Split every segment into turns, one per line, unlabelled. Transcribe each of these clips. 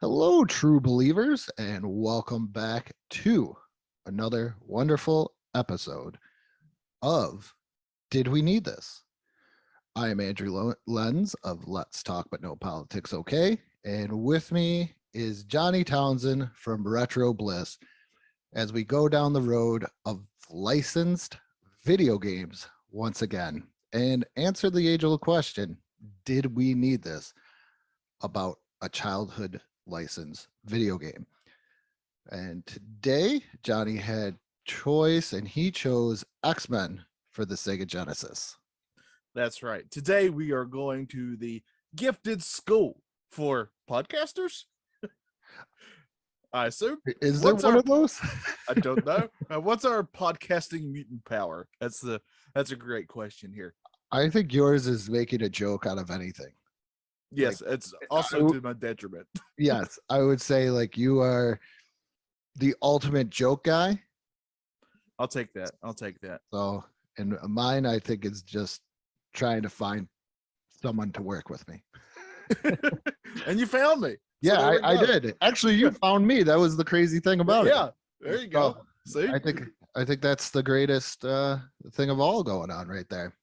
Hello, true believers, and welcome back to another wonderful episode of Did We Need This? I am Andrew Lenz of Let's Talk But No Politics Okay, and with me is Johnny Townsend from Retro Bliss as we go down the road of licensed video games once again and answer the age-old question, did we need this about a childhood license video game? And today Johnny had choice and he chose X-Men for the Sega Genesis.
That's right. Today we are going to the gifted school for podcasters. I assume.
Is there one of those?
I don't know. What's our podcasting mutant power? That's a great question here.
I think yours is making a joke out of anything.
Yes, like, it's also to my detriment.
Yes, I would say like you are the ultimate joke guy.
I'll take that.
So, and mine, I think, is just trying to find someone to work with me.
And you found me.
Yeah, so I did. Actually, you found me. That was the crazy thing about it.
Yeah, there you go. See,
I think that's the greatest thing of all going on right there.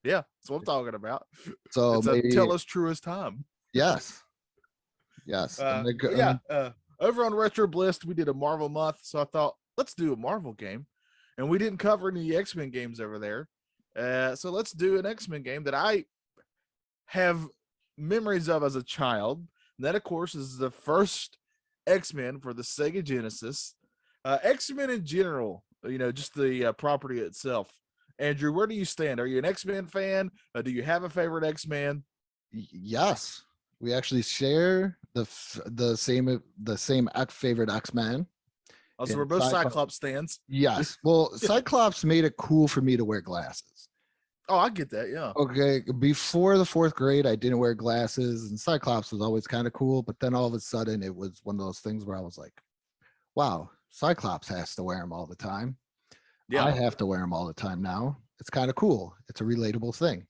Yeah, that's what I'm talking about.
So
it's maybe, tell us truest time.
Yes.
Over on Retro Bliss, we did a Marvel month, so I thought let's do a Marvel game, and we didn't cover any X-Men games over there. So let's do an X-Men game that I have memories of as a child. And that, of course, is the first X-Men for the Sega Genesis. X-Men in general, just the property itself. Andrew, where do you stand? Are you an X-Men fan? Do you have a favorite X-Men?
Yes, we actually share the same favorite X-Men.
Oh, so we're both Cyclops stands.
Yes. Well, Cyclops made it cool for me to wear glasses.
Oh, I get that. Yeah.
Okay. Before the fourth grade, I didn't wear glasses, and Cyclops was always kind of cool. But then all of a sudden, it was one of those things where I was like, "Wow, Cyclops has to wear them all the time. Yeah. I have to wear them all the time now. It's kind of cool. It's a relatable thing."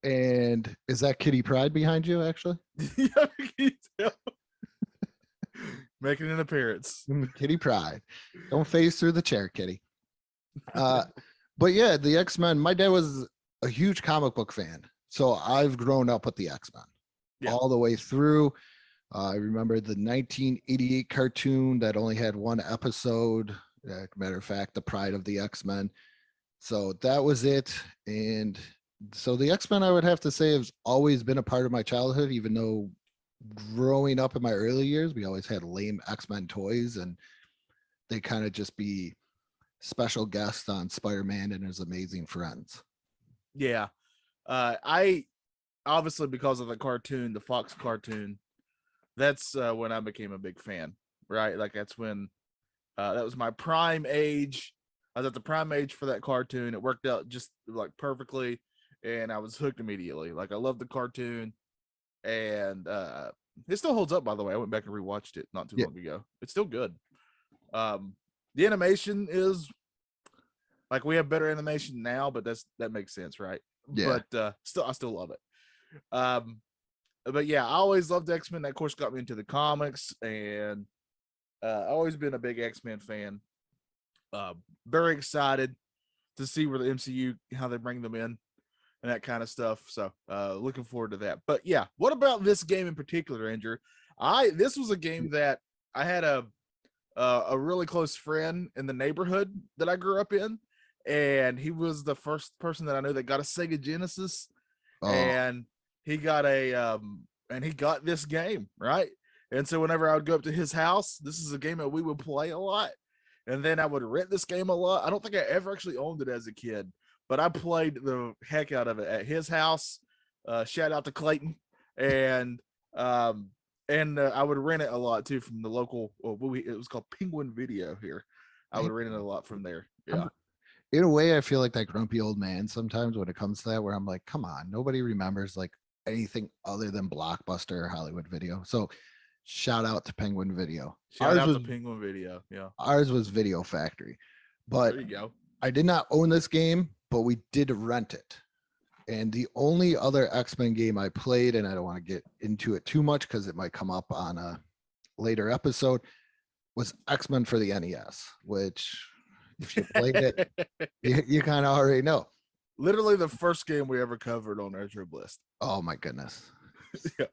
And is that Kitty Pryde behind you, actually?
Yeah, making an appearance.
Kitty Pryde. Don't phase through the chair, Kitty. But yeah, the X-Men, my dad was a huge comic book fan. So I've grown up with the X-Men all the way through. I remember the 1988 cartoon that only had one episode. Matter of fact, The Pride of the X-Men. So that was it. And so the X-Men, I would have to say, has always been a part of my childhood, even though growing up in my early years, we always had lame X-Men toys, and they kind of just be special guests on Spider-Man and His Amazing Friends.
Yeah. I obviously, because of the cartoon, the Fox cartoon, that's when I became a big fan, right? Like that's when that was my prime age. I was at the prime age for that cartoon. It worked out just like perfectly, and I was hooked immediately. Like I love the cartoon, and it still holds up, by the way. I went back and rewatched it not too long ago. It's still good. The animation is like, we have better animation now, but that makes sense, right?
Yeah.
But I still love it. But yeah, I always loved X-Men. That, of course, got me into the comics, and I've always been a big X-Men fan. Very excited to see where the MCU, how they bring them in and that kind of stuff. So looking forward to that. But yeah, what about this game in particular, Andrew? This was a game that I had a really close friend in the neighborhood that I grew up in, and he was the first person that I knew that got a Sega Genesis, and he got this game, right? And so whenever I would go up to his house, this is a game that we would play a lot. And then I would rent this game a lot. I don't think I ever actually owned it as a kid, but I played the heck out of it at his house. Shout out to Clayton. And I would rent it a lot too from the local, it was called Penguin Video here. I would rent it a lot from there. Yeah.
In a way, I feel like that grumpy old man sometimes when it comes to that, where I'm like, come on, nobody remembers like anything other than Blockbuster or Hollywood Video. So shout out to Penguin Video.
Shout out to Penguin Video. Yeah.
Ours was Video Factory. But
there you go.
I did not own this game, but we did rent it. And the only other X-Men game I played, and I don't want to get into it too much because it might come up on a later episode, was X-Men for the NES, which if you played it, you kind of already know.
Literally the first game we ever covered on Retro Bliss.
Oh my goodness.
Yeah.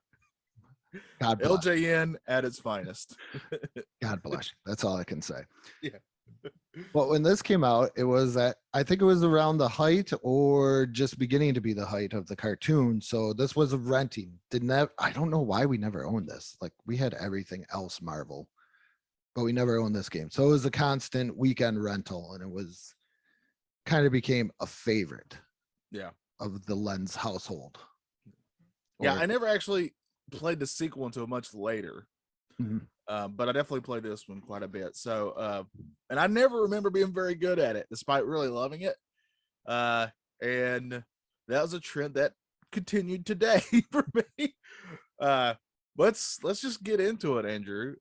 God bless.
LJN at its finest.
God bless you. That's all I can say.
Yeah.
But when this came out, it was I think it was around the height or just beginning to be the height of the cartoon. So this was renting. I don't know why we never owned this. Like we had everything else Marvel, but we never owned this game. So it was a constant weekend rental, and it was kind of became a favorite.
Yeah.
Of the Lens household.
Yeah, I never actually played the sequel until much later.
Mhm.
But I definitely played this one quite a bit. So, and I never remember being very good at it, despite really loving it. And that was a trend that continued today for me. Let's just get into it, Andrew.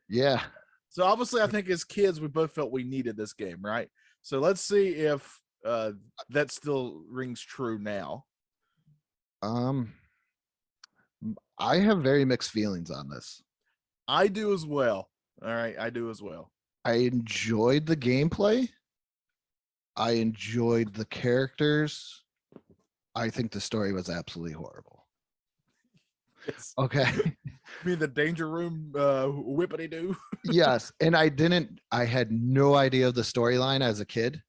Yeah.
So obviously, I think as kids, we both felt we needed this game, right? So let's see if that still rings true now.
I have very mixed feelings on this.
I do as well. All right, I do as well.
I enjoyed the gameplay. I enjoyed the characters. I think the story was absolutely horrible.
Yes.
Okay.
You mean the danger room whippity do?
Yes. And I had no idea of the storyline as a kid.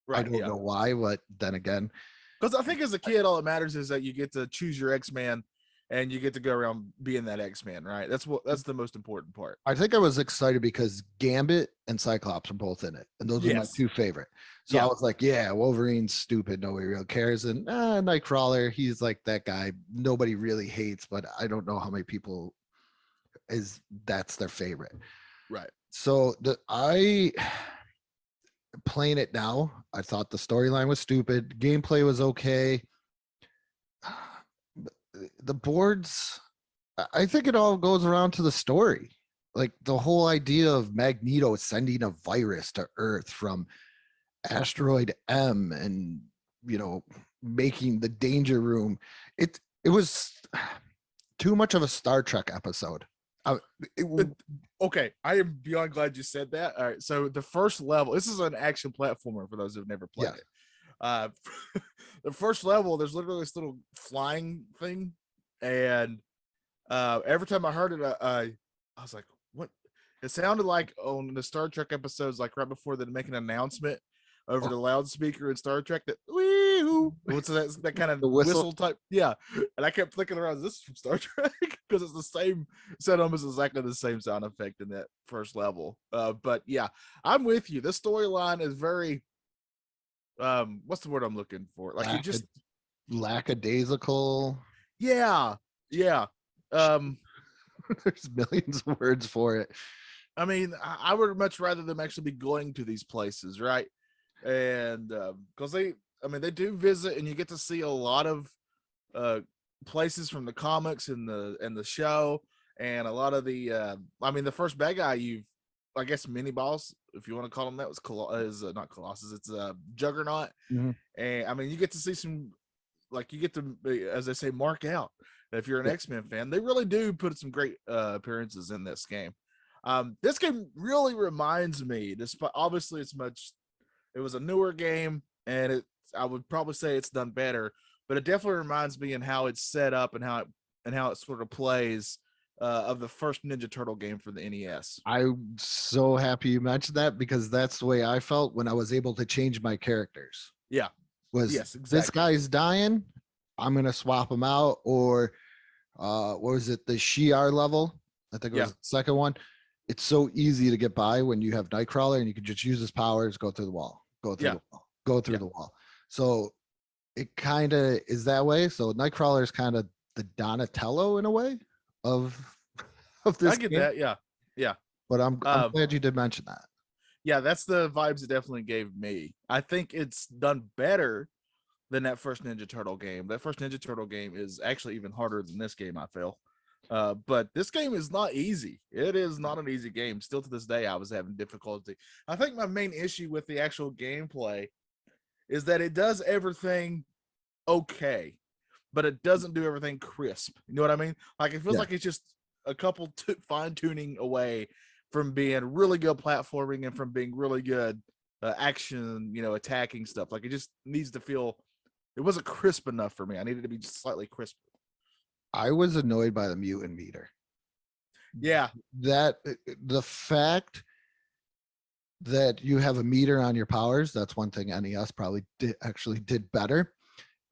Right.
I don't know why, but then again.
Because I think as a kid, all that matters is that you get to choose your X-Man and you get to go around being that X-Man, right? That's the most important part.
I think I was excited because Gambit and Cyclops are both in it. And those are my two favorite. So I was like, yeah, Wolverine's stupid. Nobody really cares. And Nightcrawler, he's like that guy nobody really hates, but I don't know how many people that's their favorite.
Right.
So playing it now, I thought the storyline was stupid. Gameplay was okay. The boards, I think it all goes around to the story. Like the whole idea of Magneto sending a virus to Earth from asteroid M and, making the danger room. It was too much of a Star Trek episode.
Okay, I am beyond glad you said that. All right, so the first level, this is an action platformer for those who've never played it. The first level, there's literally this little flying thing, and every time I heard it, I was like, "What?" It sounded like on the Star Trek episodes, like right before they make an announcement over the loudspeaker in Star Trek. That what's that kind of whistle type? Yeah, and I kept flicking around. Is this from Star Trek? Because it's the same. Said almost exactly the same sound effect in that first level. But yeah, I'm with you. This storyline is very. What's the word I'm looking for? Like it just
lackadaisical.
Yeah.
There's millions of words for it.
I mean, I would much rather them actually be going to these places, right? And because they do visit, and you get to see a lot of places from the comics and the show, and a lot of the the first bad guy I guess mini boss, if you want to call him that, was not Colossus, it's Juggernaut.
Mm-hmm.
And you get to see some, like, you get to, as they say, mark out if you're an X-Men fan. They really do put some great appearances in this game. This game really reminds me, despite obviously it was a newer game, and I would probably say it's done better, but it definitely reminds me in how it's set up and how it sort of plays of the first Ninja Turtle game for the NES.
I'm so happy you mentioned that, because that's the way I felt when I was able to change my characters.
Yeah.
Yes, exactly. This guy's dying, I'm gonna swap him out, or what was it, the Shi'ar level? I think it was the second one. It's so easy to get by when you have Nightcrawler, and you can just use his powers, go through the wall, go through the wall, go through the wall. So it kind of is that way. So Nightcrawler is kind of the Donatello in a way of this.
I get game. That, yeah.
But I'm glad you did mention that.
Yeah, that's the vibes it definitely gave me. I think it's done better than that first Ninja Turtle game. That first Ninja Turtle game is actually even harder than this game, I feel. But this game is not easy. It is not an easy game. Still to this day, I was having difficulty. I think my main issue with the actual gameplay is that it does everything okay, but it doesn't do everything crisp. You know what I mean? Like, it feels like it's just a couple fine tuning away from being really good platforming and from being really good action, attacking stuff. Like it just needs to feel. It wasn't crisp enough for me. I needed to be just slightly crisper.
I was annoyed by the mutant meter.
Yeah,
That the fact that you have a meter on your powers, that's one thing NES probably did better,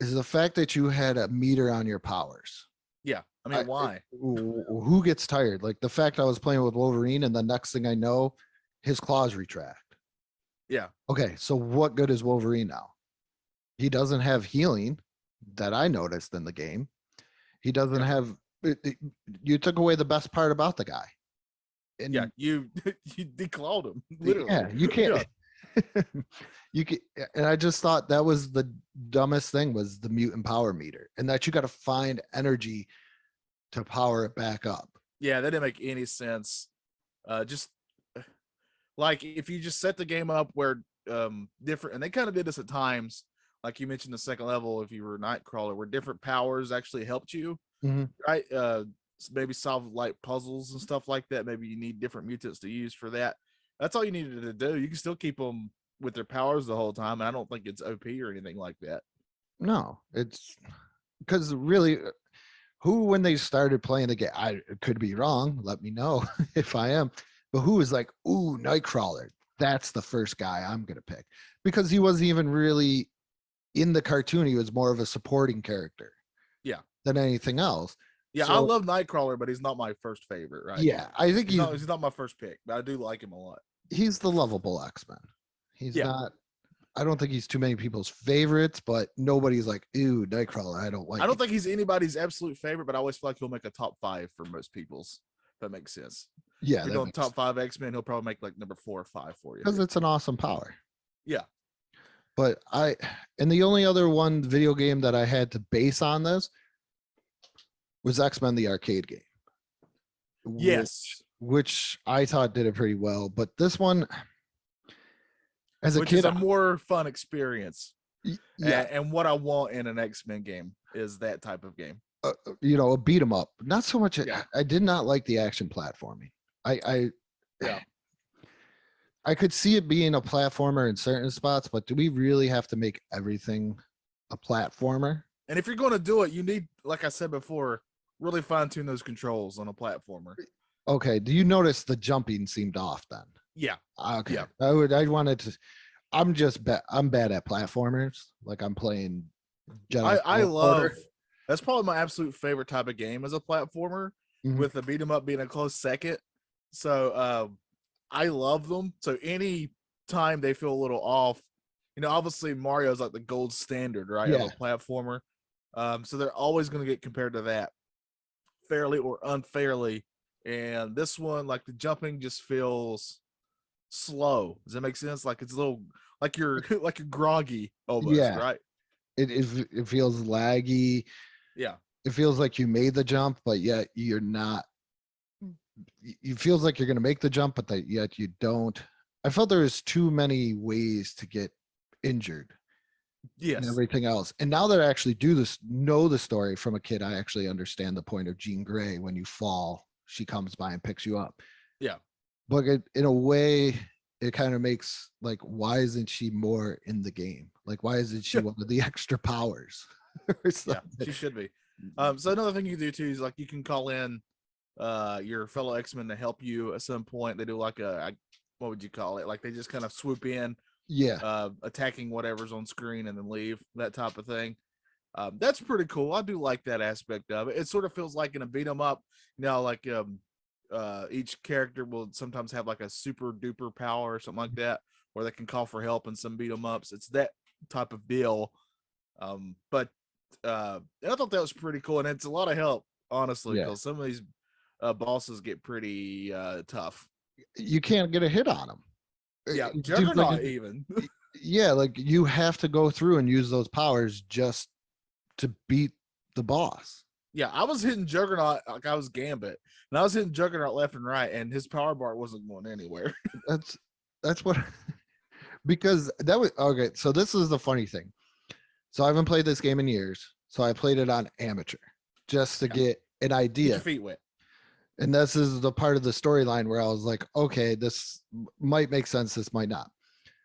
is the fact that you had a meter on your powers.
yeah. I mean, why?
Who gets tired? Like the fact I was playing with Wolverine and the next thing I know, his claws retract.
Yeah.
Okay, so what good is Wolverine now? He doesn't have healing that I noticed in the game. He doesn't have. You took away the best part about the guy. And
yeah, you declawed him literally.
Yeah, you can't. Yeah. You can, and I just thought that was the dumbest thing was the mutant power meter, and that you got to find energy to power it back up.
Yeah, that didn't make any sense. Just like if you just set the game up where different, and they kind of did this at times, like you mentioned the second level, if you were Nightcrawler, where different powers actually helped you, right? Maybe solve like puzzles and stuff like that. Maybe you need different mutants to use for that. That's all you needed to do. You can still keep them with their powers the whole time. And I don't think it's OP or anything like that.
No, it's because really, who when they started playing the game, I could be wrong. Let me know if I am. But who was like, ooh, Nightcrawler? That's the first guy I'm gonna pick because he wasn't even really in the cartoon. He was more of a supporting character.
Yeah.
Than anything else.
Yeah, so, I love Nightcrawler, but he's not my first favorite, right?
Yeah, I think
he's not my first pick, but I do like him a lot.
He's the lovable X-Men. He's not. I don't think he's too many people's favorites, but nobody's like, ew, Nightcrawler. I don't like.
I don't think he's anybody's absolute favorite, but I always feel like he'll make a top 5 for most people's. If that makes sense.
Yeah,
if you're doing top 5 X-Men, he'll probably make like number 4 or 5 for you
because it's an awesome power.
Yeah.
But and the only other one video game that I had to base on this was X-Men the arcade game.
Yes.
Which I thought did it pretty well. But this one, as a kid,
is a more fun experience.
Yeah.
And what I want in an X-Men game is that type of game.
A beat 'em up. Not so much. Yeah. I did not like the action platforming. I could see it being a platformer in certain spots, but do we really have to make everything a platformer?
And if you're going to do it, you need, like I said before, really fine tune those controls on a platformer.
Okay. Do you notice the jumping seemed off then?
Yeah.
Okay.
Yeah.
I wanted to. I'm bad at platformers. Like I'm playing.
I love. That's probably my absolute favorite type of game as a platformer, with the beat 'em up being a close second. So I love them. So any time they feel a little off, obviously Mario's like the gold standard, right?
Yeah.
Of a platformer. So they're always going to get compared to that, fairly or unfairly. And this one, like the jumping just feels slow. Does that make sense? Like it's a little, like you're like you're groggy almost, right?
It feels laggy.
Yeah.
It feels like you made the jump, but yet you're not. It feels like you're going to make the jump, but that yet you don't. I felt there was too many ways to get injured.
Yes.
And everything else. And now that I actually know the story from a kid, I actually understand the point of Jean Grey. When you fall, she comes by and picks you up.
Yeah.
But in a way, it kind of makes like, why isn't she more in the game? Like, why isn't she one of the extra powers?
Yeah, she should be. So another thing you do too is like you can call in your fellow X-Men to help you at some point. They do like what would you call it? Like they just kind of swoop in, attacking whatever's on screen and then leave, that type of thing. That's pretty cool. I do like that aspect of it. It sort of feels like in a beat 'em up, like each character will sometimes have like a super duper power or something like that, where they can call for help in some beat 'em ups. It's that type of deal. But I thought that was pretty cool, and it's a lot of help, honestly, because some of these bosses get pretty tough.
You can't get a hit on them.
Yeah, Juggernaut even.
Yeah, like you have to go through and use those powers just to beat the boss.
Yeah, I was hitting Juggernaut like I was Gambit, and I was hitting Juggernaut left and right, and his power bar wasn't going anywhere.
That's what, because that was okay. So this is the funny thing. So I haven't played this game in years, so I played it on amateur just to get an idea.
Get your feet wet.
And this is the part of the storyline where I was like, okay, this might make sense, this might not.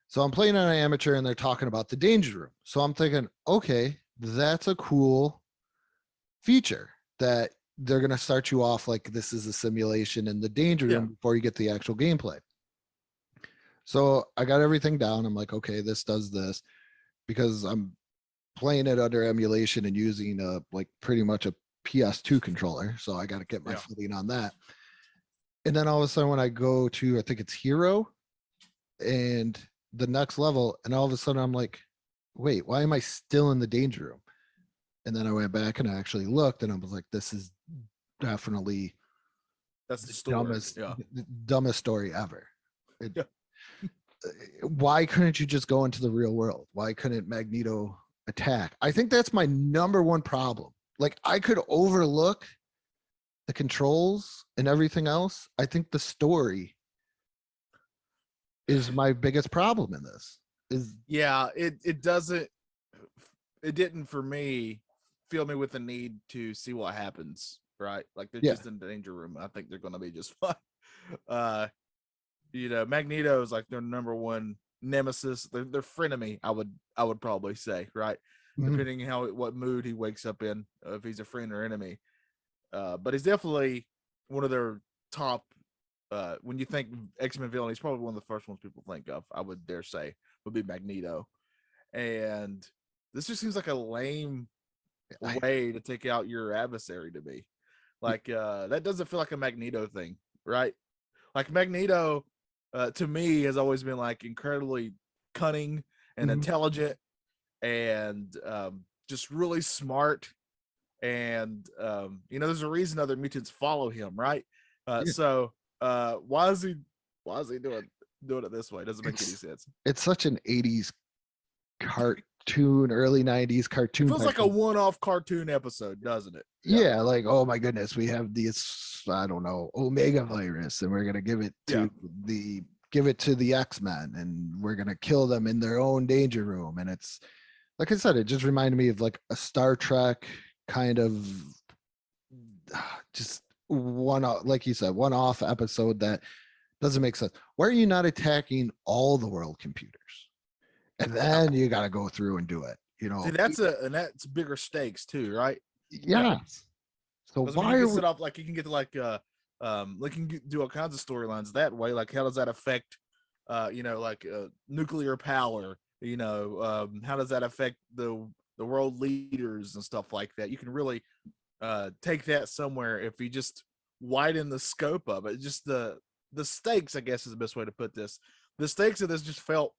So I'm playing on an amateur and they're talking about the danger room. So I'm thinking, okay, that's a cool feature that they're going to start you off like this is a simulation in the danger
Yeah.
room before you get the actual gameplay. So I got everything down. I'm like, okay, this does this because I'm playing it under emulation and using like pretty much a PS2 controller. So I got to get my
Yeah.
footing on that. And then all of a sudden, when I go to, I think it's Hero and the next level, and all of a sudden I'm like, wait, why am I still in the danger room? And then I went back and I actually looked and I was like, this is definitely
That's the
the
story.
dumbest,
Yeah.
the dumbest story ever.
Yeah.
Why couldn't you just go into the real world? Why couldn't Magneto attack? I think that's my number one problem. Like I could overlook the controls and everything else. I think the story is my biggest problem in this. Is
Yeah, it didn't for me fill me with the need to see what happens, right? Like they're
yeah.
just in the danger room. I think they're gonna be just fine. Uh Magneto is like their number one nemesis, their frenemy, I would probably say, right?
Mhm.
Depending what mood he wakes up in, if he's a friend or enemy. But he's definitely one of their top. When you think X-Men villain, he's probably one of the first ones people think of. I would dare say would be Magneto, and this just seems like a lame
I,
way to take out your adversary to me. Like that doesn't feel like a Magneto thing, right? Like Magneto, to me, has always been like incredibly cunning and
mhm.
intelligent, and just really smart. And there's a reason other mutants follow him, right?
Yeah.
So why is he doing it this way? Doesn't make any sense.
It's such an 80s cartoon, early 90s
It
cartoon
feels
type
like a
thing.
one-off cartoon episode, doesn't it? Yeah,
Yeah, like, oh my goodness, we have this, I don't know, Omega virus, and we're gonna
yeah,
give it to the X-Men, and we're gonna kill them in their own danger room. And it's like I said, it just reminded me of like a Star Trek kind of just like you said, one off episode that doesn't make sense. Why are you not attacking all the world computers? And
yeah.
then you gotta go through and do it,
See, that's bigger stakes too, right? Yeah,
yeah. So
because when you
why
can
are we
set off, like you can get to do all kinds of storylines that way. Like how does that affect nuclear power? How does that affect the world leaders and stuff like that? You can really take that somewhere if you just widen the scope of it. Just the stakes, I guess, is the best way to put this. The stakes of this just felt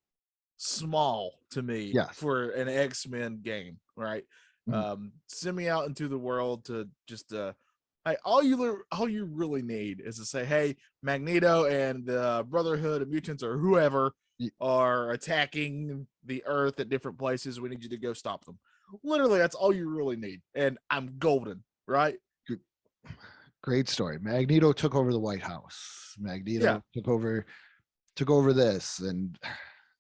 small to me
yes.
for an X-Men game, right?
Mhm.
Send me out into the world to just hey, all you really need is to say, hey, Magneto and the Brotherhood of Mutants or whoever
Y-
are attacking the Earth at different places. We need you to go stop them. Literally, that's all you really need, and I'm golden, right?
Great story. Magneto took over the White House.
Yeah,
Magneto took over this, and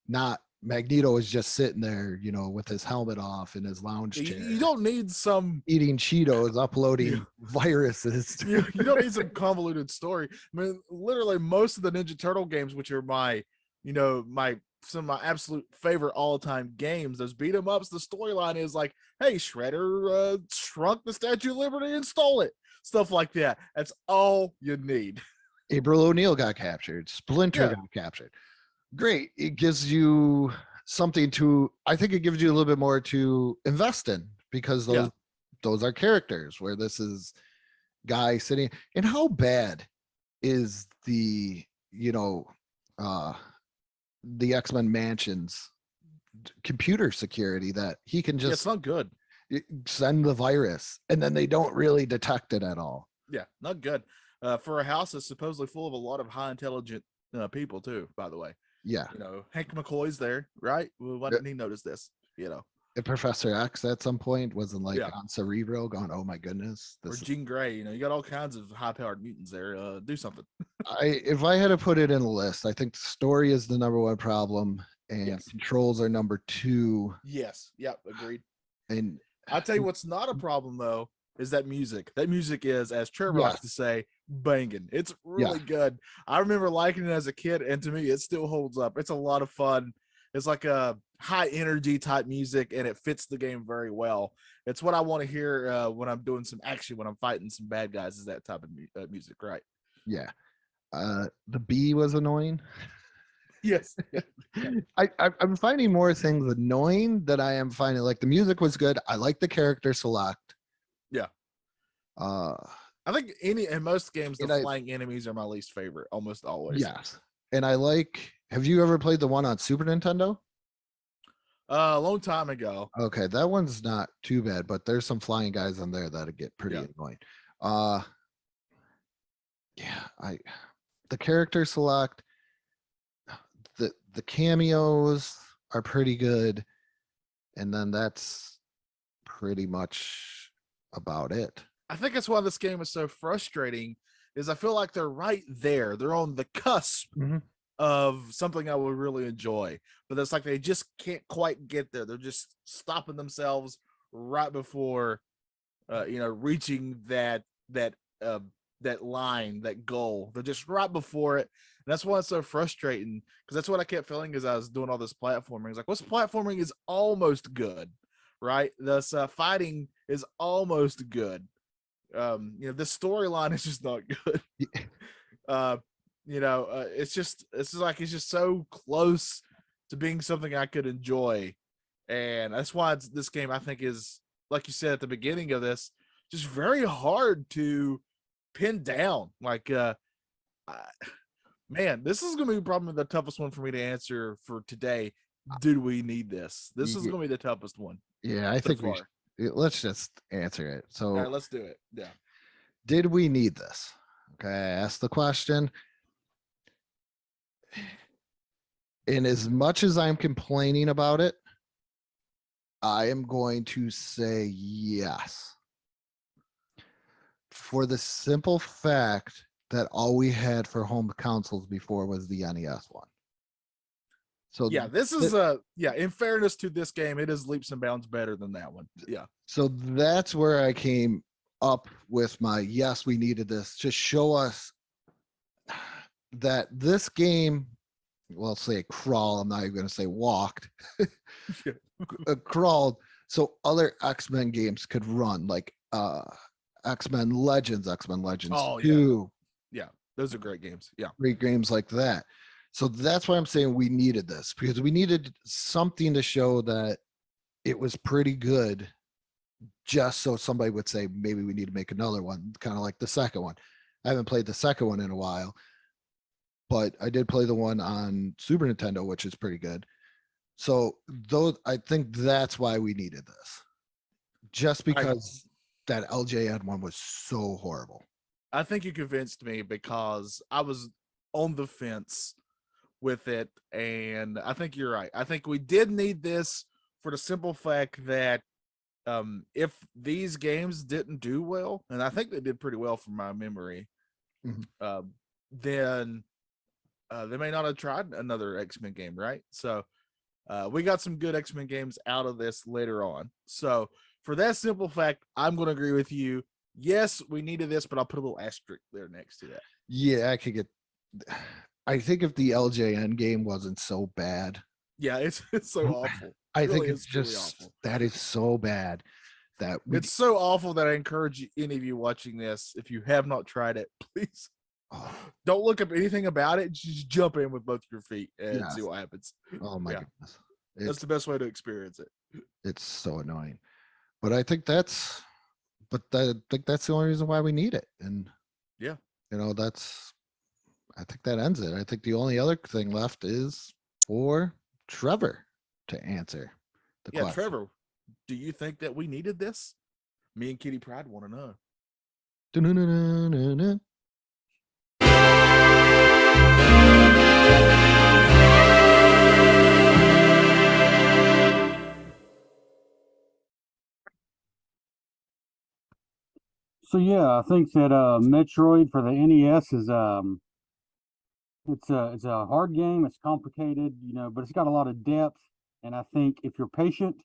not Magneto is just sitting there, with his helmet off in his lounge
you
chair,
don't need some
eating Cheetos,
yeah,
uploading viruses.
you don't need some convoluted story. I mean, literally most of the Ninja Turtle games, which are my some of my absolute favorite all-time games, those beat 'em ups, the storyline is like, hey, Shredder shrunk the Statue of Liberty and stole it. Stuff like that. That's all you need.
April O'Neil got captured. Splinter
Yeah,
got captured. Great. It gives you something to, I think it gives you a little bit more to invest in because
yeah.
those are characters where this is guy sitting. And how bad is you know uh the X-Men mansion's computer security that he can
Yeah, it's
just
not good.
send the virus and then they don't really detect it at all.
Yeah, not good. For a house that's supposedly full of a lot of high intelligent people too, by the way.
Yeah.
Hank McCoy's there, right? Well, why
Uh,
didn't he notice this?
and Professor X at some point wasn't like
Yeah.
on Cerebro going, oh my goodness,
Or
this is
Jean Grey, you got all kinds of high powered mutants there. Do something.
if I had to put it in a list, I think the story is the number one problem and
Yes.
controls are number two.
Yes. Yep. Agreed.
And
I'll tell you what's not a problem though. is that music. That music is, as Trevor likes
Yes.
to say, banging. It's
Yeah.
really good. I remember liking it as a kid, and to me, it still holds up. It's a lot of fun. It's like a high energy type music, and it fits the game very well. It's what I want to hear when I'm doing some action, when I'm fighting some bad guys. Is that type of music, right?
Yeah. The bee was annoying.
Yes. Yeah.
I'm finding more things annoying than I am finding. Like the music was good. I like the character select.
Yeah.
Uh,
I think in most games, the
and I
flying enemies are my least favorite, almost always.
yes, and I like. Have you ever played the one on Super Nintendo?
A long time ago.
Okay, that one's not too bad, but there's some flying guys on there that get pretty
Yeah.
annoying. Uh, yeah, I the character select, the cameos are pretty good, and then that's pretty much about it.
I think that's why this game is so frustrating. Is I feel like they're right there. They're on the cusp
Mm-hmm.
of something I would really enjoy, but it's like they just can't quite get there. They're just stopping themselves right before, reaching uh, that line, that goal. They're just right before it. And that's why it's so frustrating, because that's what I kept feeling as I was doing all this platforming. It's like, what's platforming is almost good, right? This fighting is almost good. The storyline is just not good. uh, it's just so close to being something I could enjoy, and that's why this game I think is, like you said at the beginning of this, just very hard to pin down. Like, I, man, this is gonna be probably the toughest one for me to answer for today. Do we need this? This is gonna be the toughest one
Yeah, I
so
think
far.
let's just answer it.
All
So,
right, let's do it. Yeah.
did we need this? Okay, I asked the question. And as much as I'm complaining about it, I am going to say yes. For the simple fact that all we had for home consoles before was the NES one. So
Yeah, this is in fairness to this game, it is leaps and bounds better than that one. Yeah.
so that's where I came up with my yes, we needed this to show us that this game, well, say crawl, I'm not even going to say walked, crawled so other X-Men games could run, like X-Men Legends, X-Men Legends
Oh yeah.
2,
Yeah. Those are great games. Yeah.
great games like that. So that's why I'm saying we needed this, because we needed something to show that it was pretty good, just so somebody would say maybe we need to make another one, kind of like the second one. I haven't played the second one in a while, but I did play the one on Super Nintendo, which is pretty good. So those, I think that's why we needed this, just because that LJN one was so horrible.
I think you convinced me because I was on the fence with it, and I think you're right. I think we did need this for the simple fact that if these games didn't do well, and I think they did pretty well from my memory,
Mhm.
then they may not have tried another X-Men game, right? So we got some good X-Men games out of this later on. So for that simple fact, I'm going to agree with you. Yes, we needed this, but I'll put a little asterisk there next to that.
Yeah, I could get. I think if the LJN game wasn't so bad,
Yeah, it's so awful.
I
It
think
really
it's
is really
just
awful.
that is so bad that we.
It's so awful that I encourage any of you watching this, if you have not tried it, please
Oh,
don't look up anything about it. Just jump in with both your feet and see
yes.
what happens.
Oh my
Yeah,
goodness,
that's the best way to experience it.
it's so annoying. But I think that's. But I think that's the only reason why we need it, and
Yeah.
that's. I think that ends it. I think the only other thing left is for Trevor to answer the
Yeah,
question.
Trevor, do you think that we needed this? Me and Kitty Pride want to know.
Dun-dun-dun-dun-dun.
So yeah, I think that Metroid for the NES is it's a hard game. It's complicated, but it's got a lot of depth. And I think if you're patient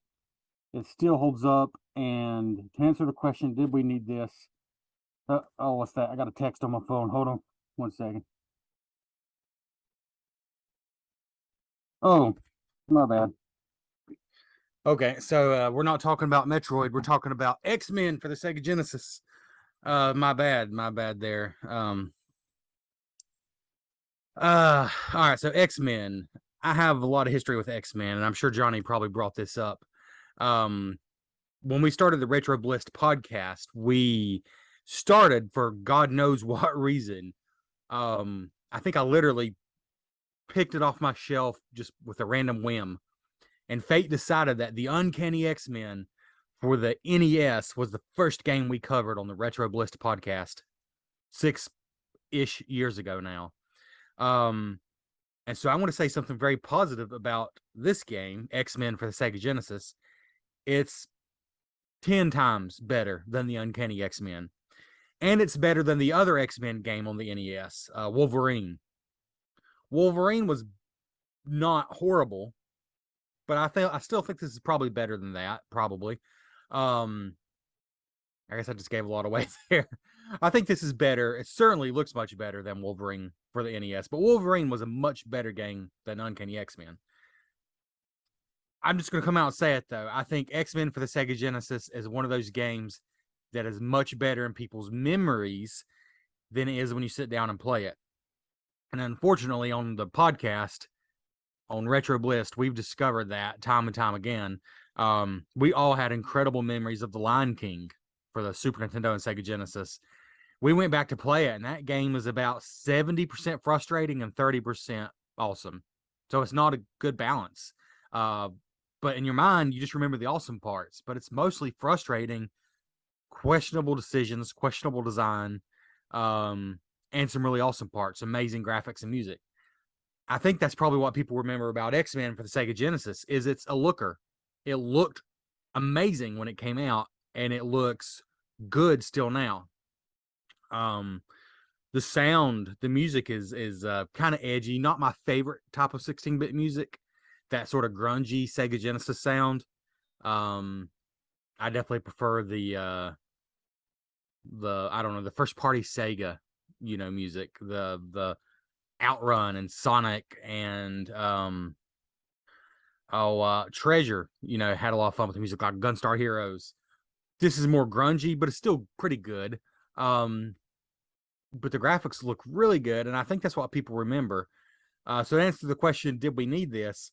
it still holds up. And to answer the question, did we need this? Oh, what's that? I got a text on my phone. Hold on 1 second. Oh, my bad. Okay, so we're not talking about Metroid. We're talking about X-Men for the Sega Genesis. My bad there. All right, so X-Men. I have a lot of history with X-Men, and I'm sure Johnny probably brought this up. When we started the Retro Bliss podcast, we started for God knows what reason. I think I literally picked it off my shelf just with a random whim. And fate decided that the Uncanny X-Men for the NES was the first game we covered on the Retro Bliss podcast 6-ish years ago now. And so I want to say something very positive about this game, X-Men for the Sega Genesis. It's 10 times better than the Uncanny X-Men. And it's better than the other X-Men game on the NES, Wolverine. Wolverine was not horrible, but I still think this is probably better than that, probably. I guess I just gave a lot away there. I think this is better. It certainly looks much better than Wolverine for the NES, but Wolverine was a much better game than Uncanny X-Men. I'm just going to come out and say it, though. I think X-Men for the Sega Genesis is one of those games that is much better in people's memories than it is when you sit down and play it. And unfortunately, on the podcast, on Retro Bliss, we've discovered that time and time again. We all had incredible memories of The Lion King for the Super Nintendo and Sega Genesis. We went back to play it, and that game is about 70% frustrating and 30% awesome. So it's not a good balance. But in your mind, you just remember the awesome parts, but it's mostly frustrating, questionable decisions, questionable design, and some really awesome parts, amazing graphics and music. I think that's probably what people remember about X-Men for the Sega Genesis is it's a looker. It looked amazing when it came out, and it looks good still now. The sound, the music is kind of edgy, not my favorite type of 16-bit music, that sort of grungy Sega Genesis sound. I definitely prefer the I don't know, the first party Sega, music, the Outrun and Sonic and Treasure, had a lot of fun with the music, like Gunstar Heroes. This is more grungy, but it's still pretty good. But the graphics look really good, and I think that's what people remember. So to answer the question, did we need this?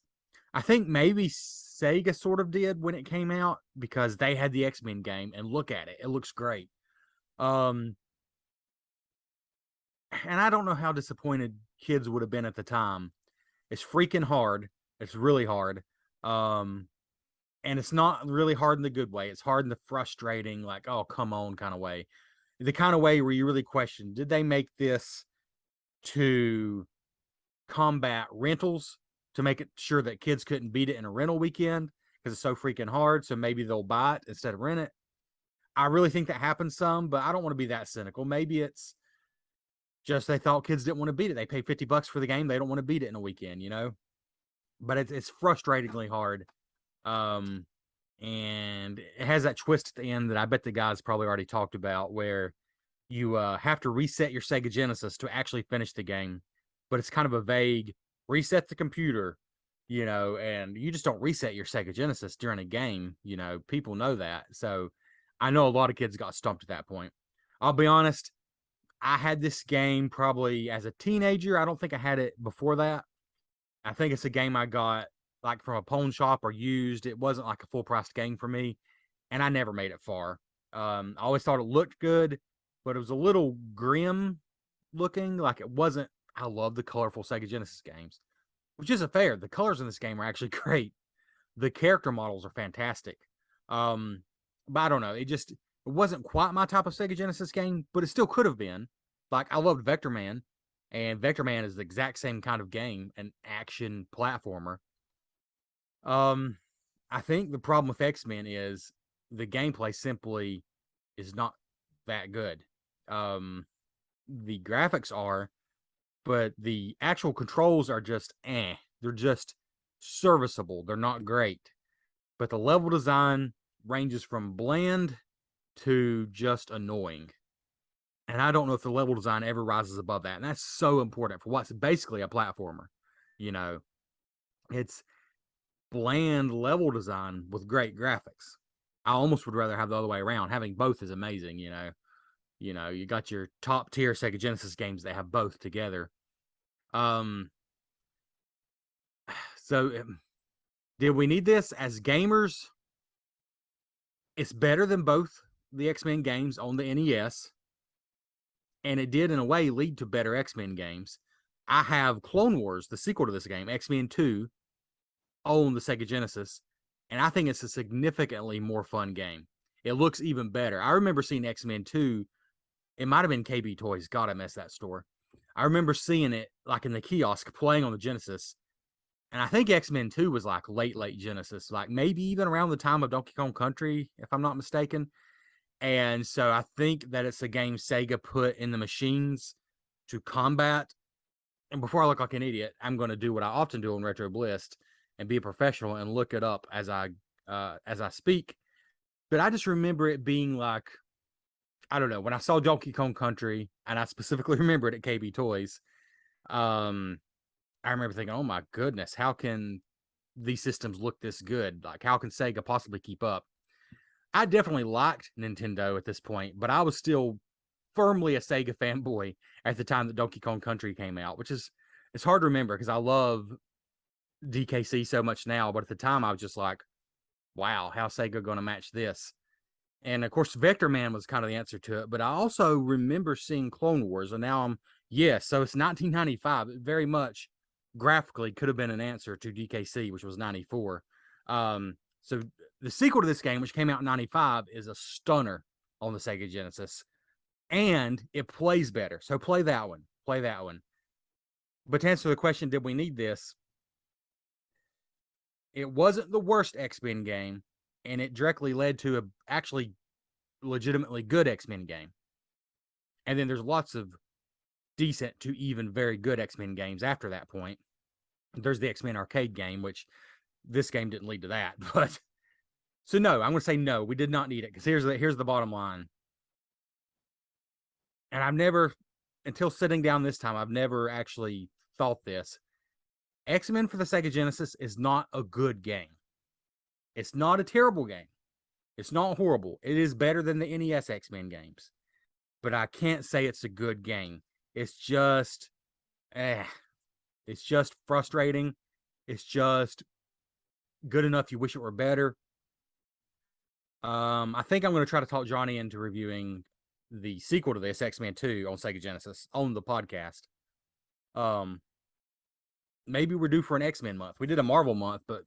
I think maybe Sega sort of did when it came out because they had the X-Men game, and look at it. It looks great. And I don't know how disappointed kids would have been at the time. It's freaking hard. It's really hard. And it's not really hard in the good way. It's hard in the frustrating, like, oh, come on kind of way. The kind of way where you really question, did they make this to combat rentals, to make it sure that kids couldn't beat it in a rental weekend because it's so freaking hard, so maybe they'll buy it instead of rent it? I really think that happens some, but I don't want to be that cynical. Maybe it's just they thought kids didn't want to beat it. They pay $50 for the game. They don't want to beat it in a weekend, But it's frustratingly hard. And it has that twist at the end that I bet the guys probably already talked about, where you have to reset your Sega Genesis to actually finish the game. But it's kind of a vague reset the computer, and you just don't reset your Sega Genesis during a game. People know that. So I know a lot of kids got stumped at that point. I'll be honest, I had this game probably as a teenager. I don't think I had it before that. I think it's a game I got like from a pawn shop or used. It wasn't like a full priced game for me, and I never made it far. I always thought it looked good, but it was a little grim looking. Like it wasn't. I love the colorful Sega Genesis games, which isn't fair. The colors in this game are actually great. The character models are fantastic. But I don't know. It wasn't quite my type of Sega Genesis game, but it still could have been. Like I loved Vector Man, and Vector Man is the exact same kind of game, an action platformer. I think the problem with X-Men is the gameplay simply is not that good. The graphics are, but the actual controls are just They're just serviceable. They're not great. but the level design ranges from bland to just annoying. And I don't know if the level design ever rises above that. And that's so important for what's basically a platformer. You know, it's bland level design with great graphics. I almost would rather have the other way around. Having both is amazing, you know. You got your top tier Sega Genesis games that have both together. So did we need this as gamers? It's better than both the X-Men games on the NES. And it did, in a way, lead to better X-Men games. I have Clone Wars, the sequel to this game, X-Men 2, on the Sega Genesis, and I think it's a significantly more fun game. It looks even better. I remember seeing X-Men 2. It might have been KB Toys. God, I missed that store. I remember seeing it like in the kiosk playing on the Genesis. And I think X-Men 2 was like late Genesis, like maybe even around the time of Donkey Kong Country, if I'm not mistaken. And so I think that it's a game Sega put in the machines to combat. And before I look like an idiot, I'm going to do what I often do on Retro Bliss and be a professional and look it up as I speak. But I just remember it being like, I don't know, when I saw Donkey Kong Country, and I specifically remember it at KB Toys, I remember thinking, oh my goodness, how can these systems look this good? Like, how can Sega possibly keep up? I definitely liked Nintendo at this point, but I was still firmly a Sega fanboy at the time that Donkey Kong Country came out, which is, it's hard to remember because I love DKC so much now, but at the time I was just like, wow, how's Sega going to match this? And of course, Vector Man was kind of the answer to it, but I also remember seeing Clone Wars, and now yes, so it's 1995. It very much graphically could have been an answer to DKC, which was 94. So the sequel to this game, which came out in 95, is a stunner on the Sega Genesis, and it plays better. So play that one. Play that one. But to answer the question, did we need this? It wasn't the worst X-Men game, and it directly led to a actually legitimately good X-Men game. And then there's lots of decent to even very good X-Men games after that point. There's the X-Men arcade game, which this game didn't lead to that. But so no, I'm going to say no, we did not need it, because here's the bottom line. And I've never, until sitting down this time, I've never actually thought this. X-Men for the Sega Genesis is not a good game. It's not a terrible game. It's not horrible. It is better than the NES X-Men games. But I can't say it's a good game. It's just, it's just frustrating. It's just good enough you wish it were better. I think I'm going to try to talk Johnny into reviewing the sequel to this, X-Men 2, on Sega Genesis, on the podcast. Maybe we're due for an X-Men month. We did a Marvel month, but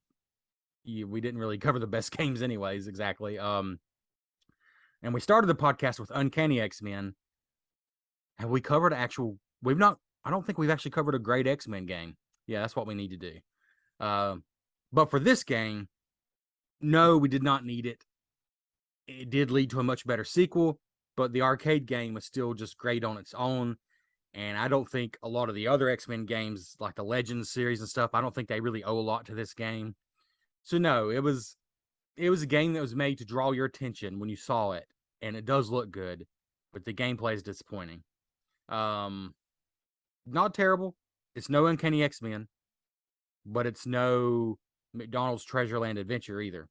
we didn't really cover the best games anyways, exactly. And we started the podcast with Uncanny X-Men. Have we covered I don't think we've actually covered a great X-Men game. Yeah, that's what we need to do. But for this game, no, we did not need it. It did lead to a much better sequel, but the arcade game was still just great on its own. And I don't think a lot of the other X-Men games, like the Legends series and stuff, I don't think they really owe a lot to this game. So no, it was a game that was made to draw your attention when you saw it, and it does look good, but the gameplay is disappointing. Not terrible. It's no Uncanny X-Men, but it's no McDonald's Treasureland Adventure either.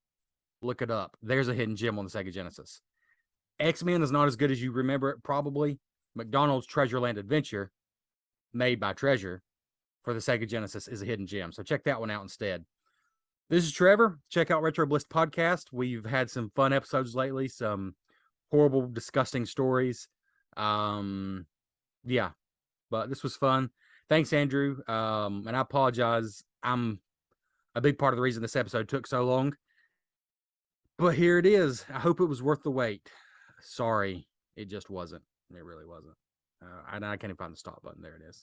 Look it up. There's a hidden gem on the Sega Genesis. X-Men is not as good as you remember it, probably. McDonald's Treasureland Adventure, made by Treasure, for the Sega Genesis, is a hidden gem. So check that one out instead. This is Trevor. Check out Retro Bliss Podcast. We've had some fun episodes lately, some horrible, disgusting stories. Yeah, but this was fun. Thanks, Andrew. And I apologize. I'm a big part of the reason this episode took so long. But here it is. I hope it was worth the wait. Sorry, it just wasn't. It really wasn't. And I can't even find the stop button. There it is.